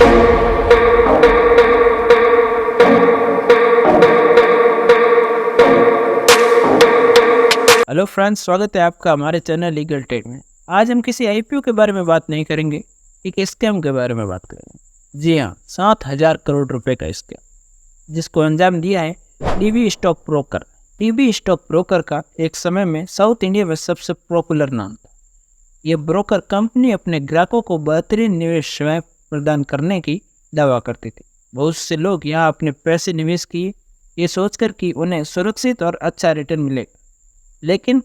Hello friends, स्वागत है आपका हमारे चैनल लीगल टेक में। आज हम किसी आईपीओ के बारे में बात नहीं करेंगे, एक स्कैम के बारे में बात करेंगे। जी हाँ, 7,000 करोड़ रुपए का स्कैम जिसको अंजाम दिया है dB stock broker. DB stock broker का एक समय में साउथ इंडिया में सबसे पॉपुलर नाम था। यह ब्रोकर कंपनी अपने ग्राहकों को बेहतरीन निवेश सेवाएं प्रदान करने की दावा करती थी। बहुत से लोग यहाँ अपने पैसे निवेश किए, ये सोचकर कि उन्हें सुरक्षित और अच्छा रिटर्न मिलेगा। लेकिन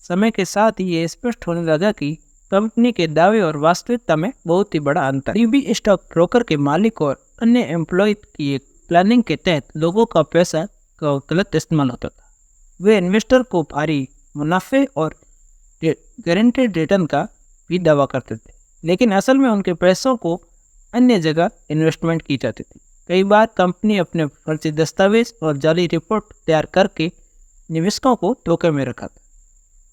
समय के साथ ही ये स्पष्ट होने लगा कि कंपनी के दावे और वास्तविकता में बहुत ही बड़ा अंतर। डीबी स्टॉक ब्रोकर के मालिक और अन्य एम्प्लॉय की एक प्लानिंग के तहत लोगों का पैसा का गलत इस्तेमाल होता था। वे इन्वेस्टर को भारी मुनाफे और गारंटेड रिटर्न का भी दावा करते थे, लेकिन असल में उनके पैसों को अन्य जगह इन्वेस्टमेंट की जाती थी। कई बार कंपनी अपने फर्जी दस्तावेज और जाली रिपोर्ट तैयार करके निवेशकों को धोखे में रखा था।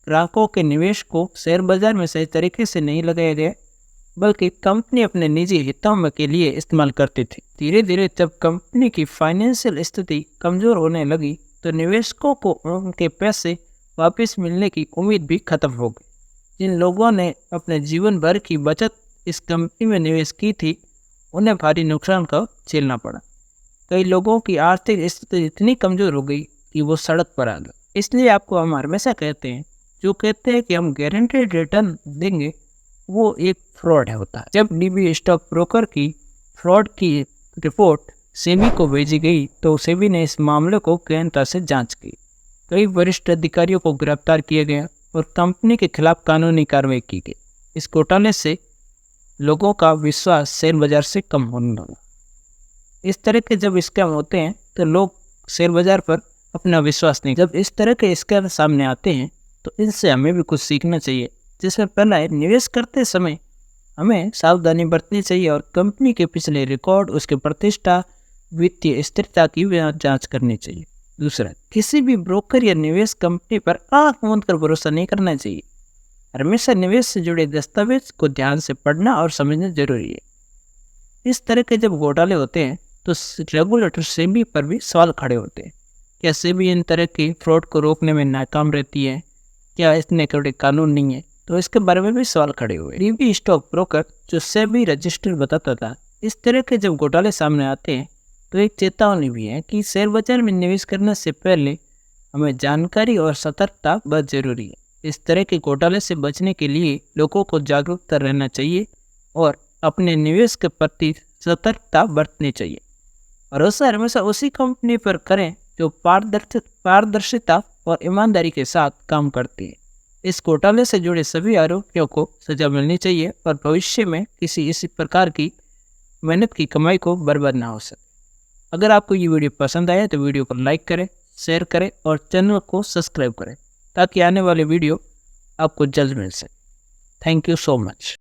ग्राहकों के निवेश को शेयर बाजार में सही तरीके से नहीं लगाया गया, बल्कि कंपनी अपने निजी हितों के लिए इस्तेमाल करती थी। धीरे धीरे जब कंपनी की फाइनेंशियल स्थिति कमजोर होने लगी तो निवेशकों को उनके पैसे वापस मिलने की उम्मीद भी खत्म हो गई। जिन लोगों ने अपने जीवन भर की बचत इस कंपनी में निवेश की थी, उन्हें भारी नुकसान का झेलना पड़ा। कई लोगों की आर्थिक स्थिति इतनी कमजोर हो गई कि वो सड़क पर आ गए। इसलिए आपको हम हमेशा कहते हैं, जो कहते हैं कि हम गारंटेड रिटर्न देंगे, वो एक फ्रॉड होता है। जब डीबी स्टॉक ब्रोकर की फ्रॉड की रिपोर्ट सेबी को भेजी गई तो सेबी ने इस मामले को गहनता से जांच की। कई वरिष्ठ अधिकारियों को गिरफ्तार किया गया और कंपनी के खिलाफ कानूनी कार्रवाई की गई। इस घोटाले से लोगों का विश्वास शेयर बाजार से कम होने लगा। इस तरह के जब स्कैम होते हैं तो लोग शेयर बाजार पर अपना विश्वास नहीं। जब इस तरह के स्कैम सामने आते हैं तो इनसे हमें भी कुछ सीखना चाहिए, जिसमें पहला है निवेश करते समय हमें सावधानी बरतनी चाहिए और कंपनी के पिछले रिकॉर्ड, उसके प्रतिष्ठा, वित्तीय स्थिरता की जांच करनी चाहिए। दूसरा, किसी भी ब्रोकर या निवेश कंपनी पर आंख मूंद कर भरोसा नहीं करना चाहिए। हमेशा निवेश से जुड़े दस्तावेज को ध्यान से पढ़ना और समझना जरूरी है। इस तरह के जब घोटाले होते हैं तो रेगुलेटर सेबी पर भी सवाल खड़े होते हैं। क्या सेबी इन तरह की फ्रॉड को रोकने में नाकाम रहती है? क्या इसने कोई कानून नहीं है? तो इसके बारे में भी सवाल खड़े हुए। डीबी स्टॉक ब्रोकर जो सेबी रजिस्टर्ड बताता था, इस तरह के जब घोटाले सामने आते हैं तो एक चेतावनी भी है कि शेयर बाजार में निवेश करने से पहले हमें जानकारी और सतर्कता बहुत जरूरी है। इस तरह के घोटाले से बचने के लिए लोगों को जागरूकता रहना चाहिए और अपने निवेश के प्रति सतर्कता बरतनी चाहिए। भरोसा हमेशा उसी कंपनी पर करें जो पारदर्शिता और ईमानदारी के साथ काम करती है। इस घोटाले से जुड़े सभी आरोपियों को सजा मिलनी चाहिए और भविष्य में किसी इसी प्रकार की मेहनत की कमाई को बर्बाद ना हो सके। अगर आपको ये वीडियो पसंद आया तो वीडियो को लाइक करें, शेयर करें और चैनल को सब्सक्राइब करें ताकि आने वाले वीडियो आपको जल्द मिल सके। Thank you so much.